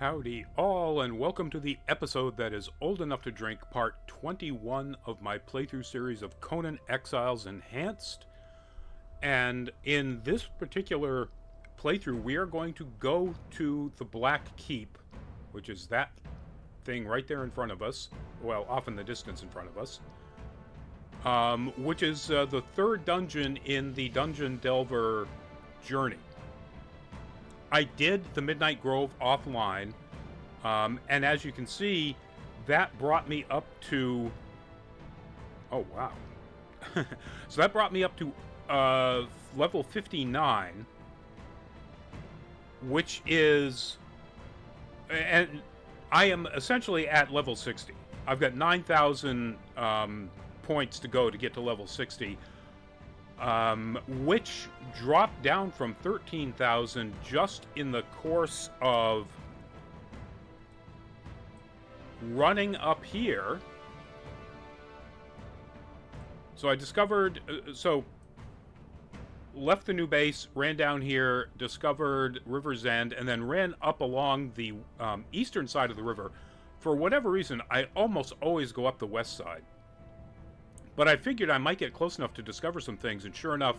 Howdy all, and welcome to the episode that is old enough to drink, part 21 of my playthrough series of Conan Exiles Enhanced. And in this particular playthrough, we are going to go to the Black Keep, which is that thing right there in front of us, well, off in the distance in front of us, which is the third dungeon in the Dungeon Delver journey. I did the Midnight Grove offline, and as you can see, that brought me up to... Oh, wow. So that brought me up to level 59, which is... And I am essentially at level 60. I've got 9,000 points to go to get to level 60. Which dropped down from 13,000 just in the course of running up here. So I discovered, left the new base, ran down here, discovered River's End, and then ran up along the eastern side of the river. For whatever reason, I almost always go up the west side. But I figured I might get close enough to discover some things, and sure enough,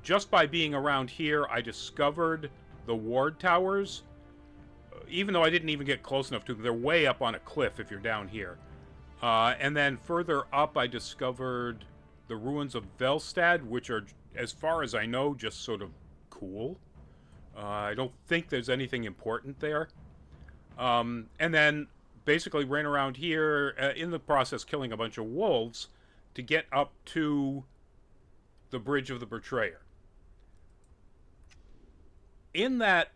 just by being around here, I discovered the ward towers. Even though I didn't even get close enough to them, they're way up on a cliff if you're down here. And then further up, I discovered the ruins of Velstad, which are, as far as I know, just sort of cool. I don't think there's anything important there. And then basically ran around here, in the process killing a bunch of wolves, to get up to the Bridge of the Betrayer. In that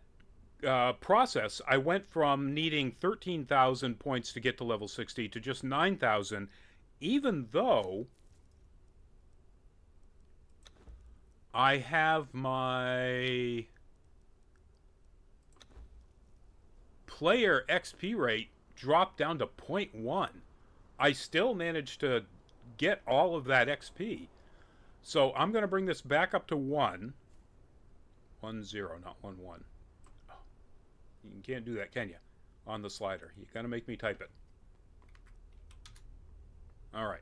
process, I went from needing 13,000 points to get to level 60 to just 9,000, even though I have my player XP rate dropped down to 0.1. I still managed to get all of that XP. So I'm going to bring this back up to 1. 1, 0, not 1, 1. Oh, you can't do that, can you? On the slider. You got to make me type it. All right.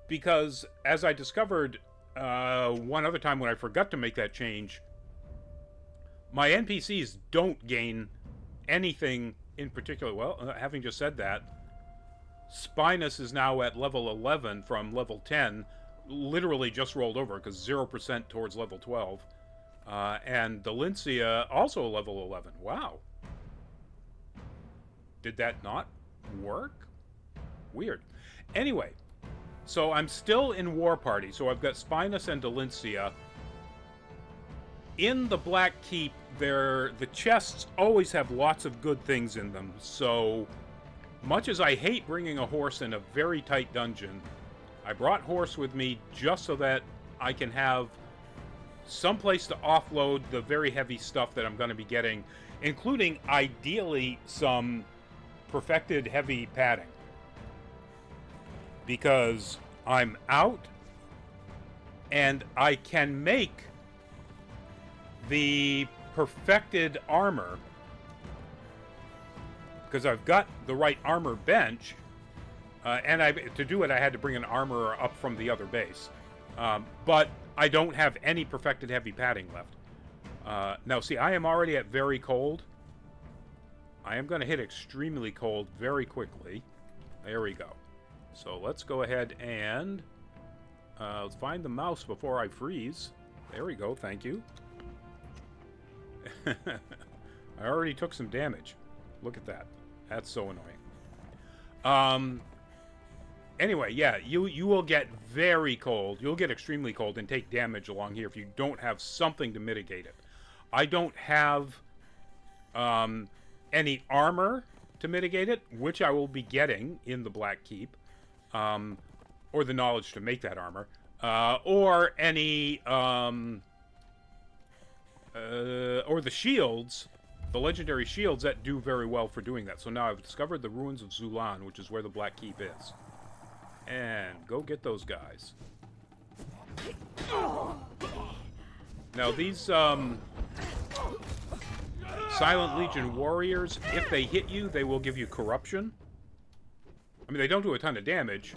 Because as I discovered one other time when I forgot to make that change, my NPCs don't gain anything in particular. Well, having just said that, Spinus is now at level 11 from level 10, literally just rolled over because 0% towards level 12. And Delincia also level 11. Wow. Did that not work? Weird. Anyway, so I'm still in War Party, so I've got Spinus and Delincia. In the Black Keep, the chests always have lots of good things in them, so much as I hate bringing a horse in a very tight dungeon, I brought horse with me just so that I can have some place to offload the very heavy stuff that I'm going to be getting, including, ideally, some perfected heavy padding. Because I'm out, and I can make the perfected armor, because I've got the right armor bench, and to do it I had to bring an armorer up from the other base. But I don't have any perfected heavy padding left. Now see, I am already at very cold. I am going to hit extremely cold very quickly. There we go. So let's go ahead and let's find the mouse before I freeze. There we go, thank you. I already took some damage. Look at that. That's so annoying. Anyway, yeah, you will get very cold. You'll get extremely cold and take damage along here if you don't have something to mitigate it. I don't have any armor to mitigate it, which I will be getting in the Black Keep, or the knowledge to make that armor, or any or the shields. The legendary shields that do very well for doing that. So now I've discovered the ruins of Zulan, which is where the Black Keep is. And go get those guys. Now these Silent Legion warriors, if they hit you, they will give you corruption. I mean, they don't do a ton of damage.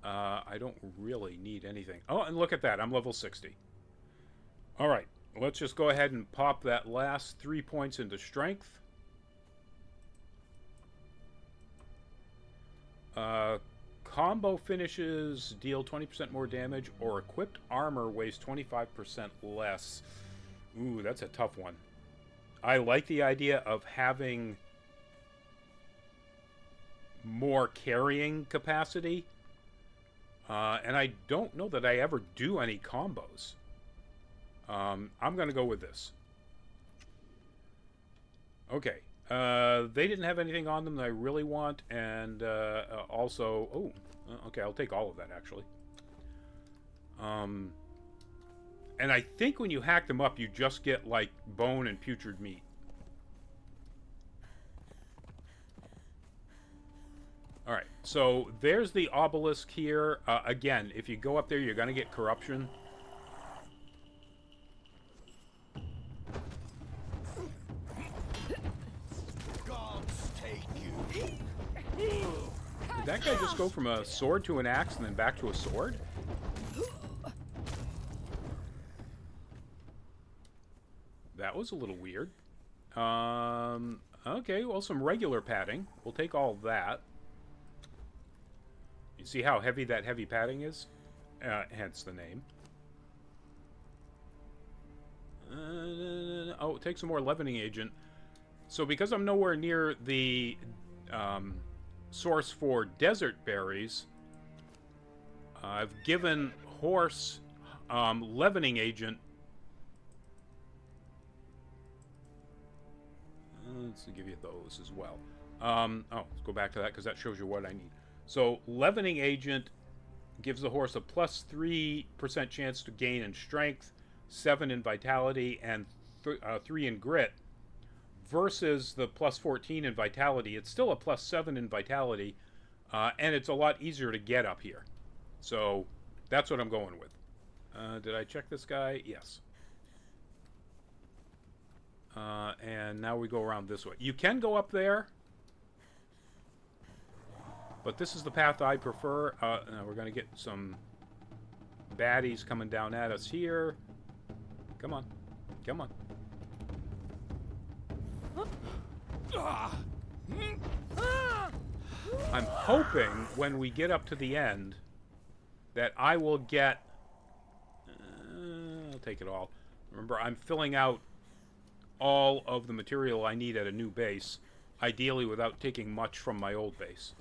I don't really need anything. Oh, and look at that. I'm level 60. All right. Let's just go ahead and pop that last 3 points into strength. Combo finishes deal 20% more damage, or equipped armor weighs 25% less. Ooh, that's a tough one. I like the idea of having more carrying capacity. And I don't know that I ever do any combos. I'm going to go with this. Okay. They didn't have anything on them that I really want, and also... Oh, okay, I'll take all of that, actually. And I think when you hack them up, you just get, like, bone and putrid meat. Alright, so there's the obelisk here. Again, if you go up there, you're going to get corruption. Did that guy just go from a sword to an axe and then back to a sword? That was a little weird. Okay, well, some regular padding. We'll take all of that. You see how heavy that heavy padding is? Hence the name. Oh, take some more leavening agent. So because I'm nowhere near the source for desert berries, I've given horse leavening agent. Let's give you those as well. Oh, let's go back to that because that shows you what I need. So leavening agent gives the horse a plus 3% chance to gain in strength, 7 in vitality, and 3 in grit. Versus the plus 14 in vitality. It's still a plus 7 in vitality, and it's a lot easier to get up here. So that's what I'm going with. Did I check this guy? Yes. And now we go around this way. You can go up there, but this is the path I prefer. Now we're going to get some baddies coming down at us here. Come on. Come on. I'm hoping when we get up to the end that I will get... I'll take it all. Remember, I'm filling out all of the material I need at a new base, ideally without taking much from my old base.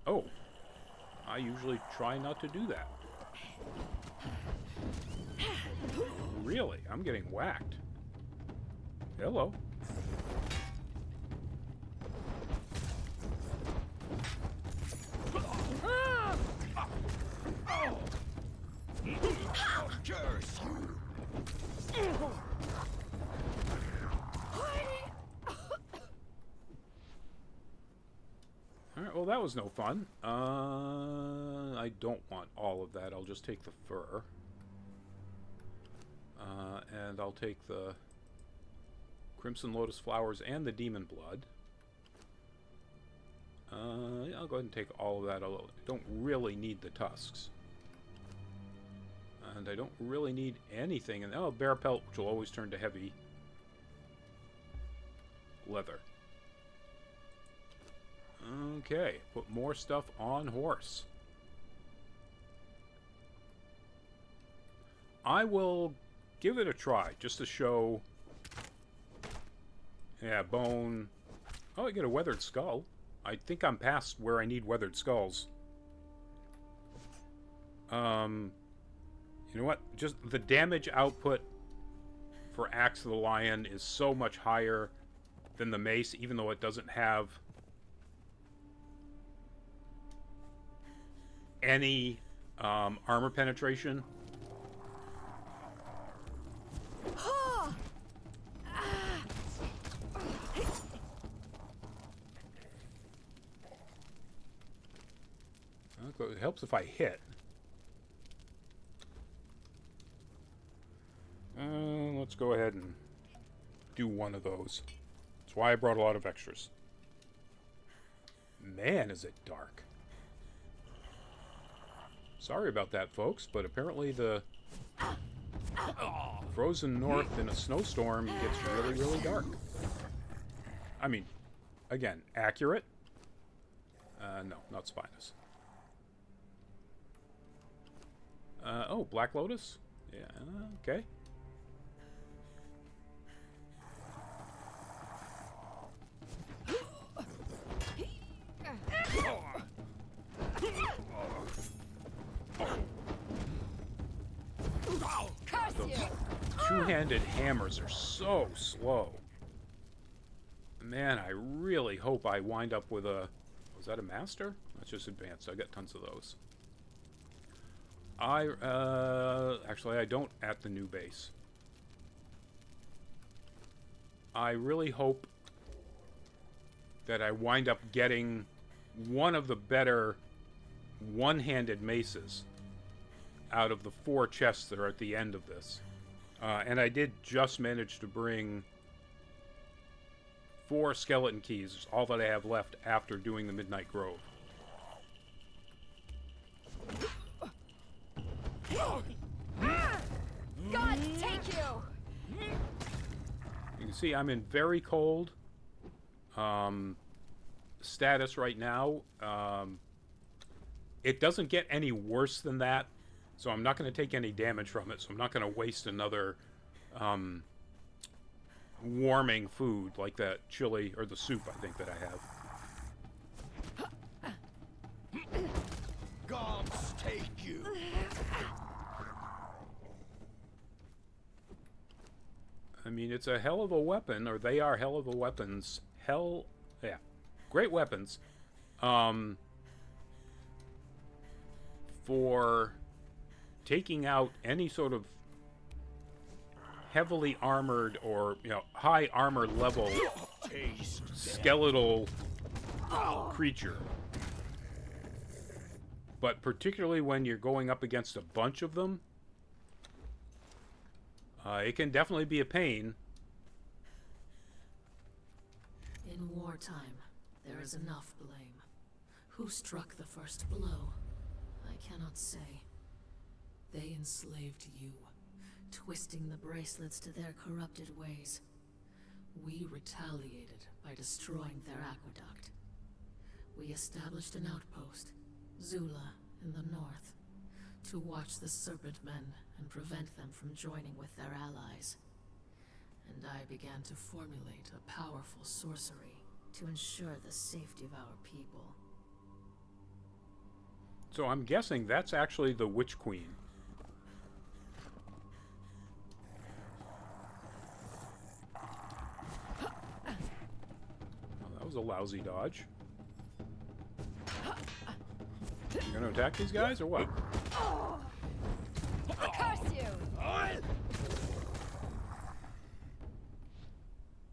Oh, I usually try not to do that. Really? I'm getting whacked. Hello. Curse you! Alright, well that was no fun. I don't want all of that. I'll just take the fur. And I'll take the Crimson Lotus Flowers and the Demon Blood. I'll go ahead and take all of that, although I don't really need the tusks. And I don't really need anything. And oh, bear pelt, which will always turn to heavy leather. Okay, put more stuff on horse. I will give it a try, just to show... Yeah, bone... Oh, I get a weathered skull. I think I'm past where I need weathered skulls. You know what? Just the damage output for Axe of the Lion is so much higher than the mace, even though it doesn't have any armor penetration. It helps if I hit. Let's go ahead and do one of those. That's why I brought a lot of extras. Man, is it dark. Sorry about that, folks, but apparently the frozen north in a snowstorm gets really, really dark. I mean, again, accurate. No, not Spinus. Oh, Black Lotus? Yeah, okay. Those two-handed hammers are so slow. Man, I really hope I wind up with a... Was that a master? That's just advanced. I got tons of those. Actually, I don't at the new base. I really hope that I wind up getting one of the better one-handed maces out of the 4 chests that are at the end of this. And I did just manage to bring 4 skeleton keys, all that I have left after doing the Midnight Grove. God take you! You can see I'm in very cold status right now. It doesn't get any worse than that, so I'm not going to take any damage from it, so I'm not going to waste another warming food like that chili, or the soup, I think, that I have. Gods take you. I mean, it's a hell of a weapon, or they are hell of a weapons. Yeah. Great weapons. For taking out any sort of heavily armored or, high armor level skeletal creature. But particularly when you're going up against a bunch of them, it can definitely be a pain. In wartime, there is enough blame. Who struck the first blow? I cannot say. They enslaved you, twisting the bracelets to their corrupted ways. We retaliated by destroying their aqueduct. We established an outpost, Zula, in the north, to watch the Serpent Men and prevent them from joining with their allies. And I began to formulate a powerful sorcery to ensure the safety of our people. So I'm guessing that's actually the Witch Queen. Well, that was a lousy dodge. You gonna attack these guys, or what? Curse you!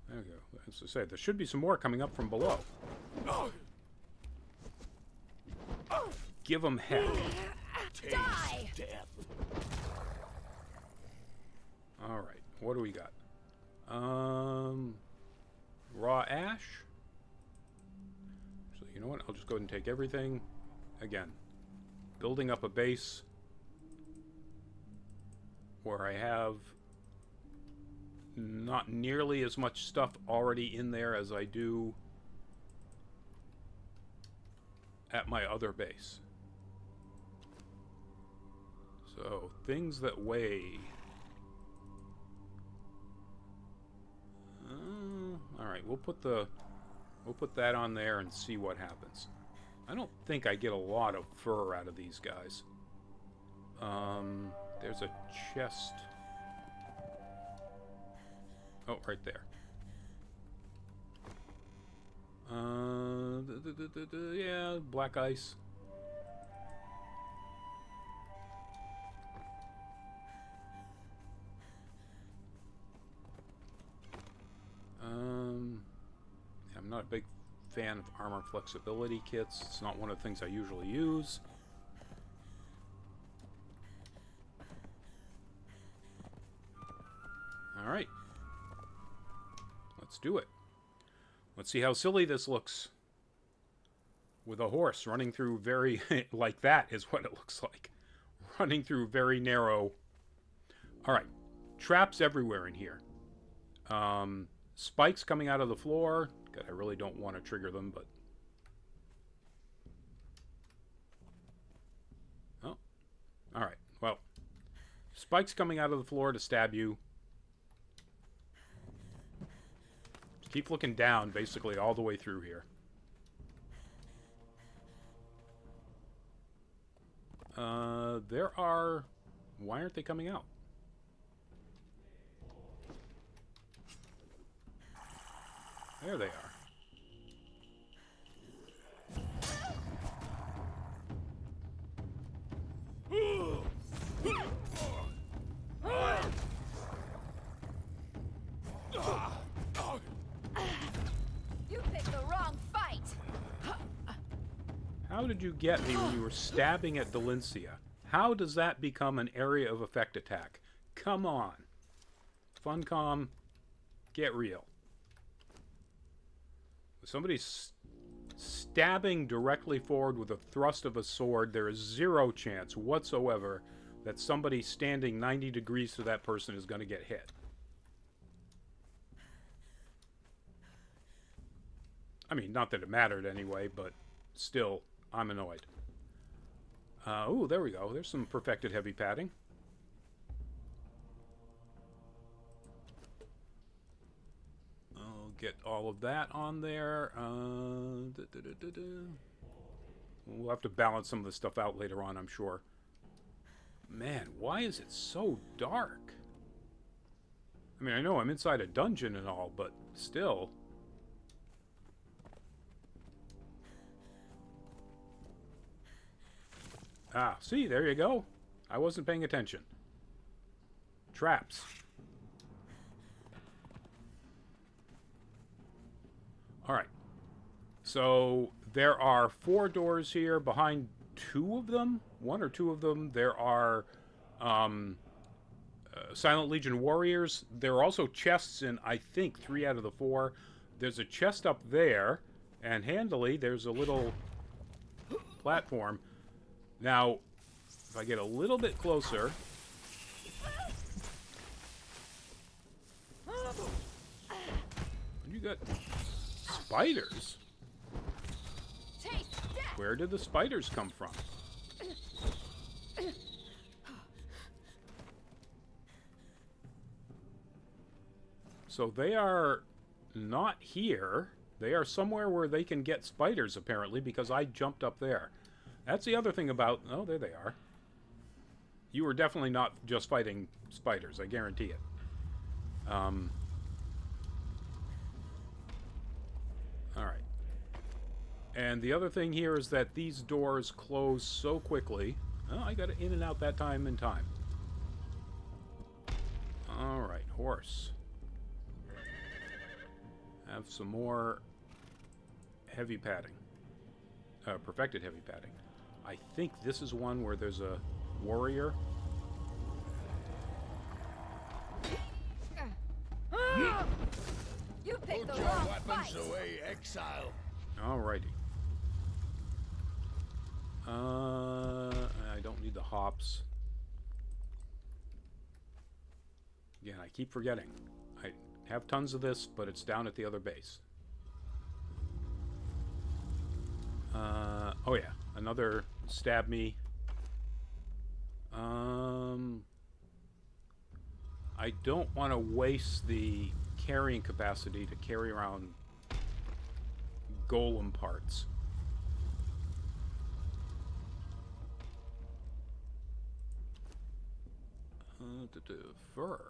There we go. As I said, there should be some more coming up from below. Give them heck. Die! Alright, what do we got? Raw ash. So you know what? I'll just go ahead and take everything. Again, building up a base where I have not nearly as much stuff already in there as I do at my other base. So, things that weigh. Alright, we'll put that on there and see what happens. I don't think I get a lot of fur out of these guys. There's a chest. Oh, right there. Yeah, black ice. I'm not a big fan of armor flexibility kits. It's not one of the things I usually use. Alright. Let's do it. Let's see how silly this looks. With a horse running through very... like that is what it looks like. Running through very narrow... Alright. Traps everywhere in here. Spikes coming out of the floor. God, I really don't want to trigger them, but... Oh. Alright, well. Spikes coming out of the floor to stab you. Just keep looking down, basically, all the way through here. There are... Why aren't they coming out? There they are. You picked the wrong fight. How did you get me when you were stabbing at Delincia? How does that become an area of effect attack? Come on. Funcom, get real. If somebody's stabbing directly forward with a thrust of a sword, there is zero chance whatsoever that somebody standing 90 degrees to that person is going to get hit. I mean, not that it mattered anyway, but still, I'm annoyed. Oh, there we go. There's some perfected heavy padding. I'll get all of that on there. We'll have to balance some of the stuff out later on, I'm sure. Man, why is it so dark? I mean, I know I'm inside a dungeon and all, but still... Ah, see, there you go. I wasn't paying attention. Traps. Alright. So, there are 4 doors here. Behind 2 of them, 1 or 2 of them, there are Silent Legion warriors. There are also chests in, I think, 3 out of the 4. There's a chest up there, and handily, there's a little platform. Now, if I get a little bit closer... You got spiders? Where did the spiders come from? So they are not here. They are somewhere where they can get spiders, apparently, because I jumped up there. That's the other thing about... Oh, there they are. You were definitely not just fighting spiders, I guarantee it. Alright. And the other thing here is that these doors close so quickly. Oh, I got it in and out that time in time. Alright, horse. Have some more heavy padding. Perfected heavy padding. I think this is one where there's a warrior. You picked the Put your wrong weapons fight. away, exile. Alrighty. I don't need the hops. Again, I keep forgetting. I have tons of this, but it's down at the other base. Oh yeah, another stab me. I don't want to waste the carrying capacity to carry around golem parts. Fur.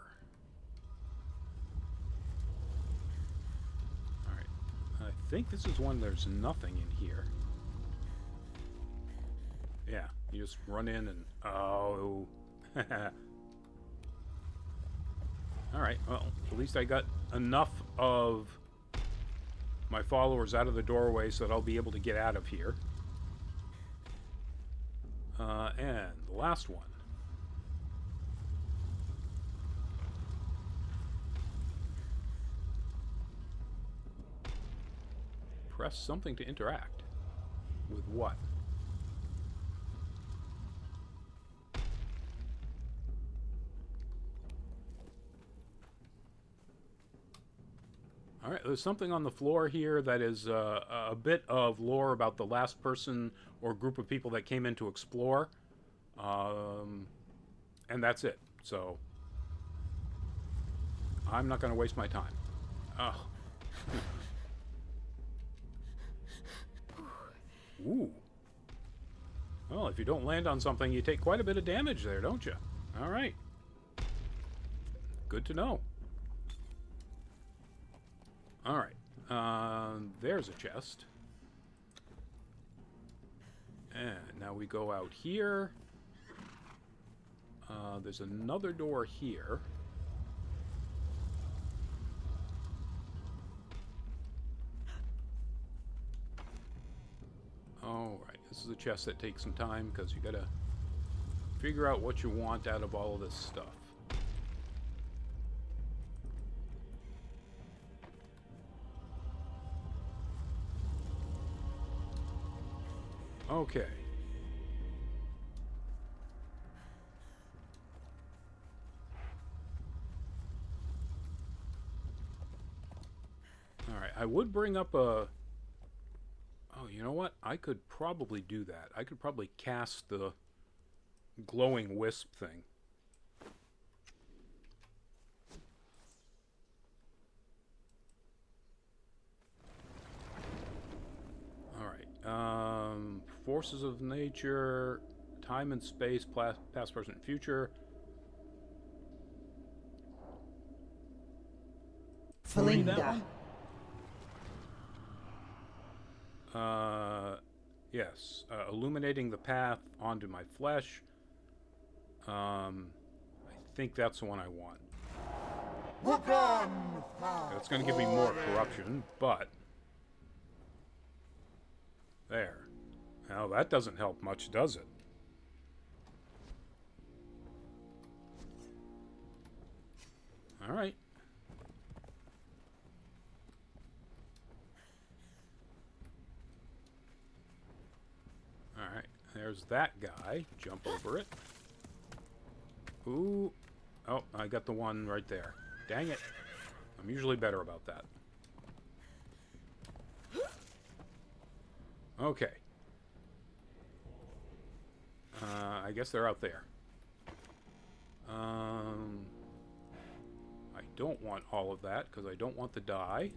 Alright. I think this is one there's nothing in here. Yeah, you just run in and... Oh. Alright, well, at least I got enough of my followers out of the doorway so that I'll be able to get out of here. And the last one. press something to interact. With what? Alright, there's something on the floor here that is a bit of lore about the last person or group of people that came in to explore. And that's it. So, I'm not going to waste my time. Oh. Ooh. Well, if you don't land on something, you take quite a bit of damage there, don't you? Alright. Good to know. Alright. There's a chest. And now we go out here. There's another door here. Alright, this is a chest that takes some time because you gotta figure out what you want out of all of this stuff. Okay. Alright, I would bring up a... Oh, you know what? I could probably do that. I could probably cast the glowing wisp thing. Alright. Forces of nature, time and space, past, present, future. Felinda. Yes. Illuminating the path onto my flesh. I think that's the one I want. That's going to give me more corruption, but... There. Now, that doesn't help much, does it? Alright. Alright, there's that guy. Jump over it. Ooh. Oh, I got the one right there. Dang it. I'm usually better about that. Okay. I guess they're out there. I don't want all of that, because I don't want the die.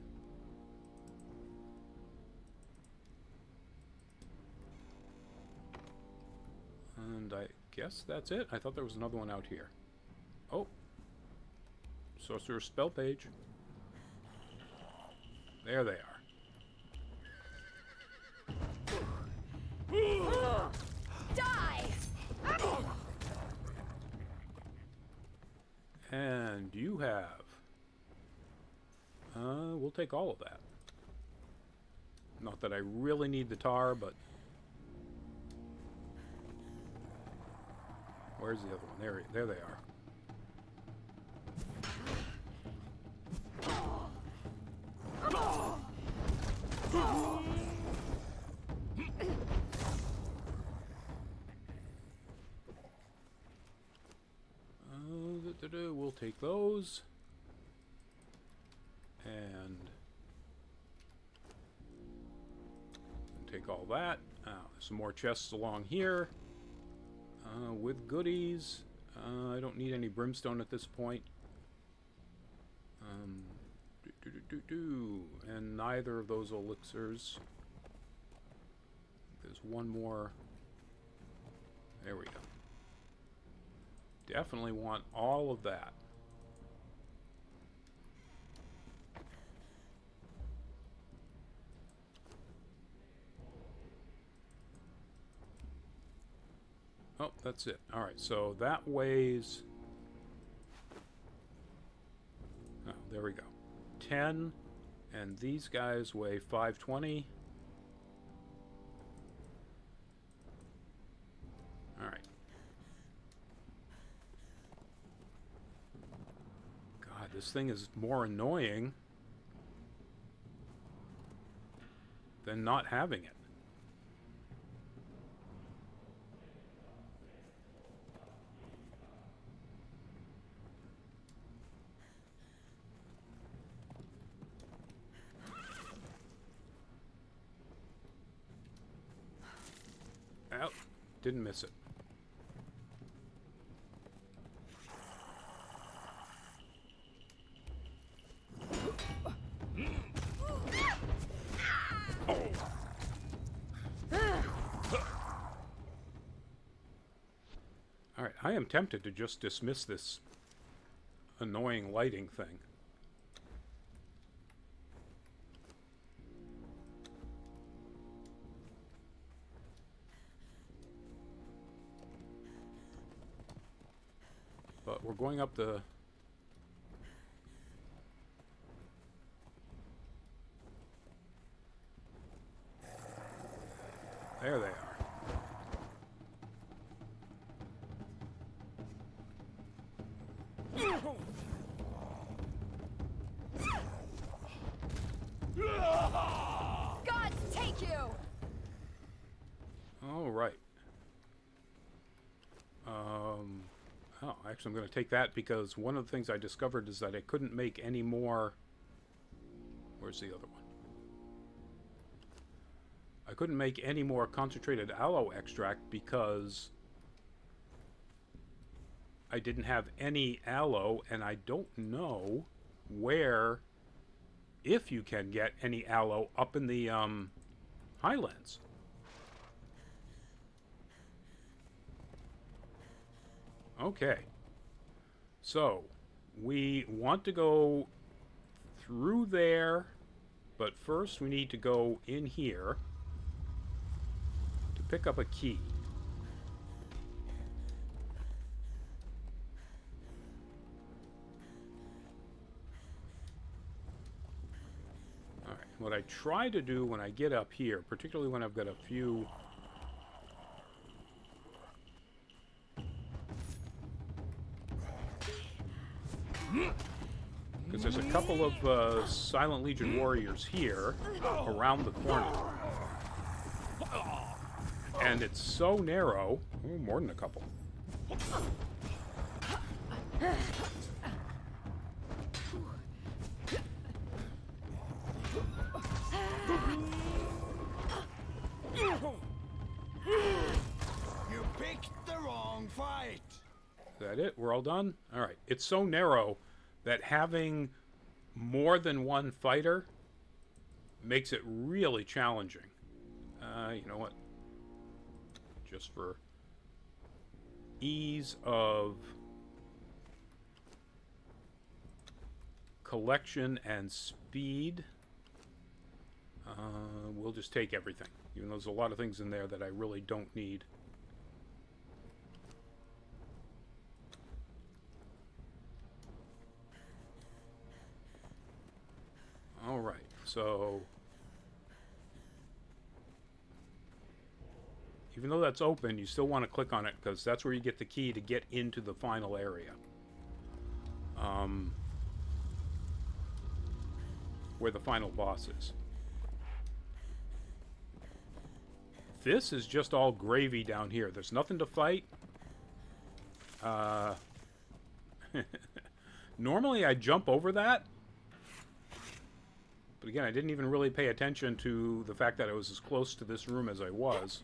And I guess that's it. I thought there was another one out here. Oh. Sorcerer's spell page. There they are. Die! And you have... we'll take all of that. Not that I really need the tar, but... Where's the other one? There they are. We'll take those. And take all that. There's some more chests along here. With goodies. I don't need any brimstone at this point. And neither of those elixirs. There's one more. There we go. Definitely want all of that. Oh, that's it. Alright, so that weighs... Oh, there we go. 10, and these guys weigh 520. Alright. God, this thing is more annoying than not having it. Oh, didn't miss it. Alright, I am tempted to just dismiss this annoying lighting thing. But we're going up the... There they are. Gods take you! All right. Oh, actually, I'm going to take that because one of the things I discovered is that I couldn't make any more... Where's the other one? I couldn't make any more concentrated aloe extract because I didn't have any aloe, and I don't know where, if you can get any aloe up in the highlands. Okay, so we want to go through there, but first we need to go in here to pick up a key. Alright, what I try to do when I get up here, particularly when I've got a few... Because there's a couple of Silent Legion warriors here around the corner. And it's so narrow. Oh, more than a couple. You picked the wrong fight. Is that it? We're all done? Alright. It's so narrow that having more than one fighter makes it really challenging. You know what? Just for ease of collection and speed, we'll just take everything. Even though there's a lot of things in there that I really don't need. Alright, so... Even though that's open, you still want to click on it, because that's where you get the key to get into the final area. Where the final boss is. This is just all gravy down here. There's nothing to fight. Normally I jump over that. But again, I didn't even really pay attention to the fact that I was as close to this room as I was.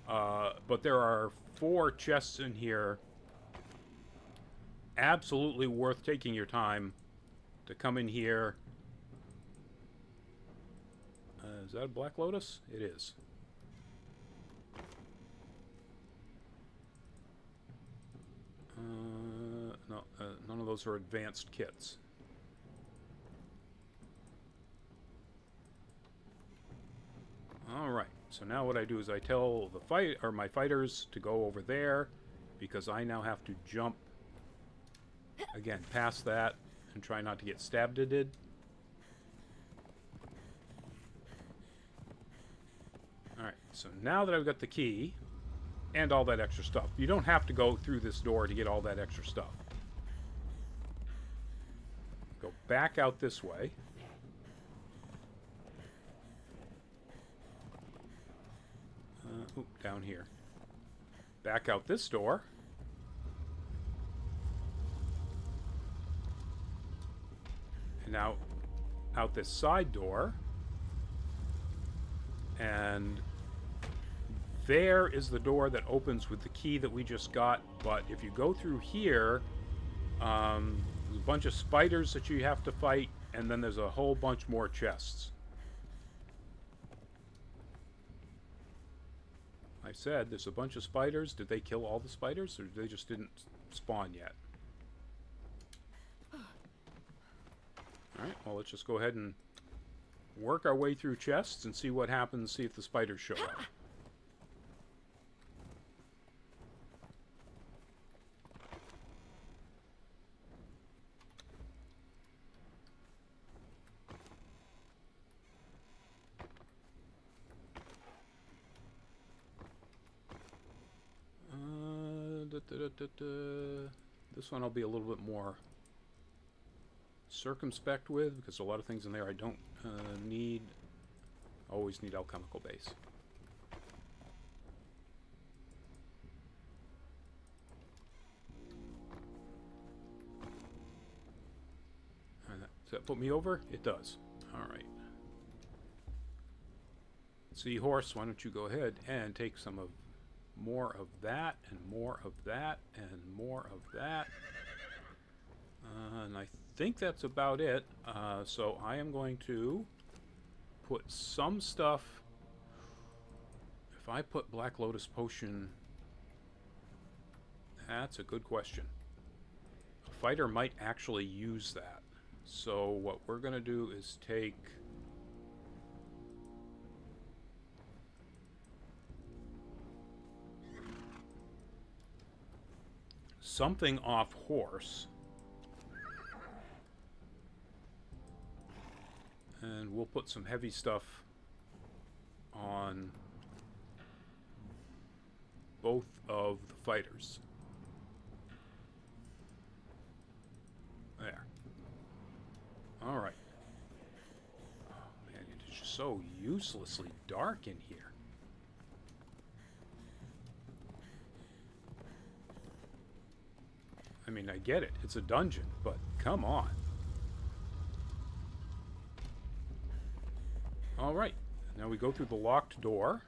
But there are 4 chests in here. Absolutely worth taking your time to come in here. Is that a Black Lotus? It is. No, none of those are advanced kits. Alright, so now what I do is I tell the my fighters to go over there, because I now have to jump again past that and try not to get stabbed. It did. Alright, so now that I've got the key and all that extra stuff, you don't have to go through this door to get all that extra stuff. Go back out this way. Down here. Back out this door. And now out this side door. And there is the door that opens with the key that we just got. But if you go through here, there's a bunch of spiders that you have to fight, and then there's a whole bunch more chests. I said there's a bunch of spiders. Did they kill all the spiders, or they just didn't spawn yet? Alright, well, let's just go ahead and work our way through chests and see what happens, see if the spiders show up. This one I'll be a little bit more circumspect with, because a lot of things in there I don't need. Always need alchemical base. Does that put me over? It does. Alright. Seahorse, why don't you go ahead and take some of more of that, and more of that, and more of that. And I think that's about it. So I am going to put some stuff. If I put Black Lotus Potion, that's a good question. A fighter might actually use that. So what we're going to do is take something off horse, and we'll put some heavy stuff on both of the fighters. There. Alright. Oh man, it is just so uselessly dark in here. I mean, I get it. It's a dungeon, but come on. Alright. Now we go through the locked door.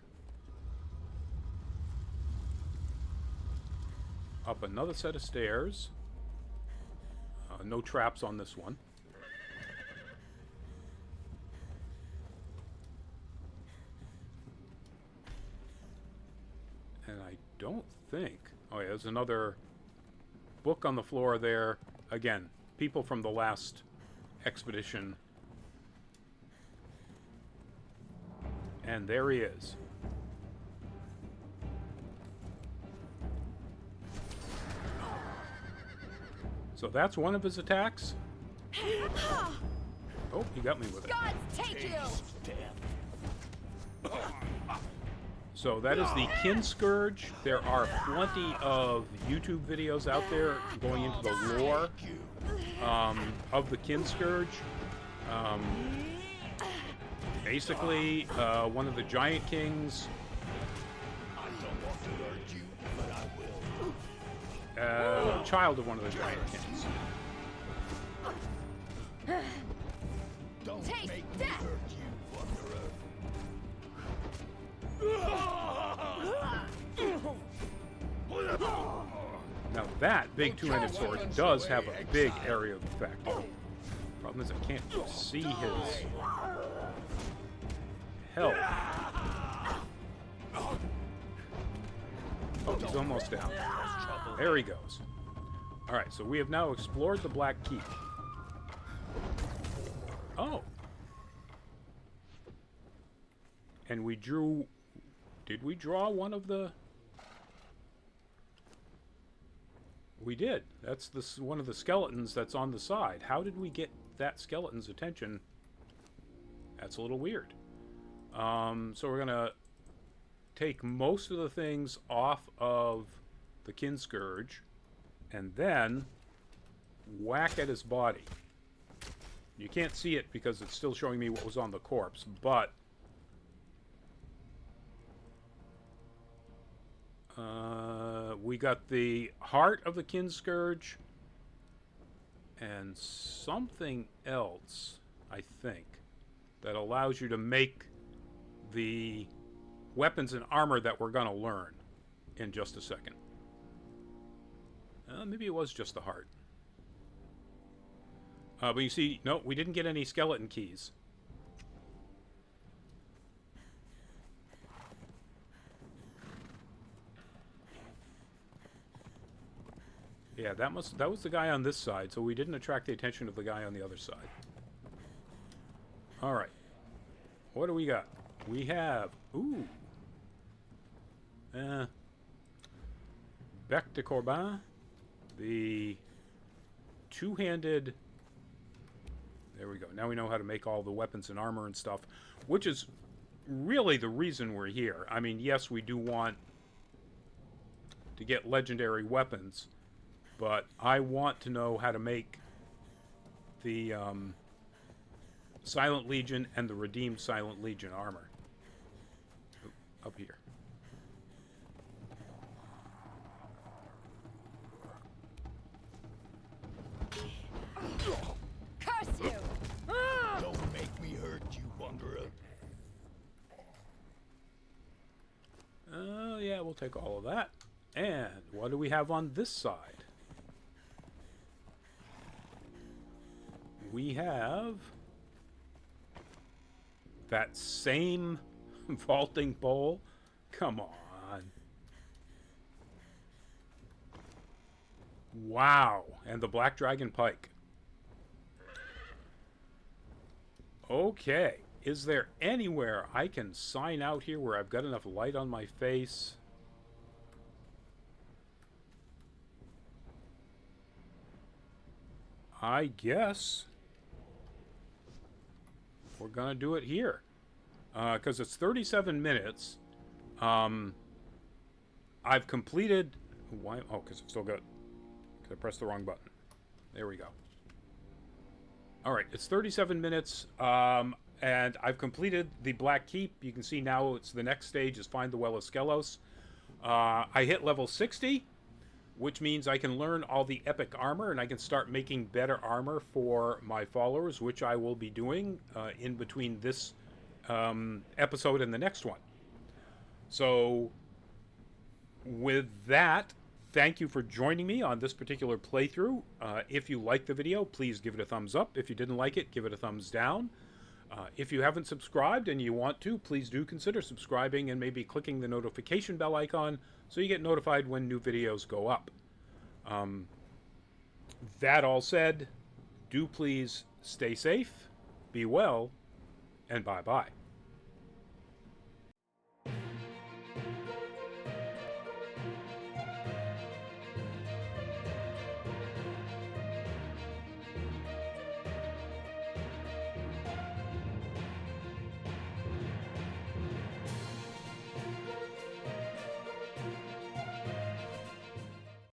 Up another set of stairs. No traps on this one. And I don't think... Oh yeah, there's another book on the floor there. Again, people from the last expedition. And there he is. So that's one of his attacks. Oh, he got me with it. Gods take you! So that is the Kin Scourge. There are plenty of YouTube videos out there going into the lore of the Kin Scourge. Basically, one of the Giant Kings. Child of one of the Giant Kings. Don't Take make me that! hurt you, Wanderer. Now that big two-handed sword does have a big area of effect. Problem is I can't see his health. Oh, he's almost down. There he goes. Alright, so we have now explored the Black Keep. Oh. And we drew... Did we draw one of the... We did. That's one of the skeletons that's on the side. How did we get that skeleton's attention? That's a little weird. So we're going to take most of the things off of the Kin Scourge and then whack at his body. You can't see it because it's still showing me what was on the corpse, but We got the heart of the Kinscourge and something else, I think, that allows you to make the weapons and armor that we're going to learn in just a second. Maybe it was just the heart. But you see, no, we didn't get any skeleton keys. Yeah, that was the guy on this side, so we didn't attract the attention of the guy on the other side. All right. What do we got? We have... Ooh. Bec de Corbin. The two-handed... There we go. Now we know how to make all the weapons and armor and stuff, which is really the reason we're here. I mean, yes, we do want to get legendary weapons, but I want to know how to make the Silent Legion and the Redeemed Silent Legion armor. Oop, up here. Curse you! Don't make me hurt you, wanderer. Yeah, we'll take all of that. And what do we have on this side? We have that same vaulting bowl. Come on. Wow. And the Black Dragon Pike. Okay. Is there anywhere I can sign out here where I've got enough light on my face? I guess we're gonna do it here, because it's 37 minutes. I've completed... Why? Oh, because I've still got... Because I pressed the wrong button. There we go. Alright, it's 37 minutes, and I've completed the Black Keep. You can see now it's the next stage is Find the Well of Skelos. I hit level 60, which means I can learn all the epic armor, and I can start making better armor for my followers, which I will be doing in between this episode and the next one. So, with that, thank you for joining me on this particular playthrough. If you liked the video, please give it a thumbs up. If you didn't like it, give it a thumbs down. If you haven't subscribed and you want to, please do consider subscribing and maybe clicking the notification bell icon so you get notified when new videos go up. That all said, do please stay safe, be well, and bye-bye.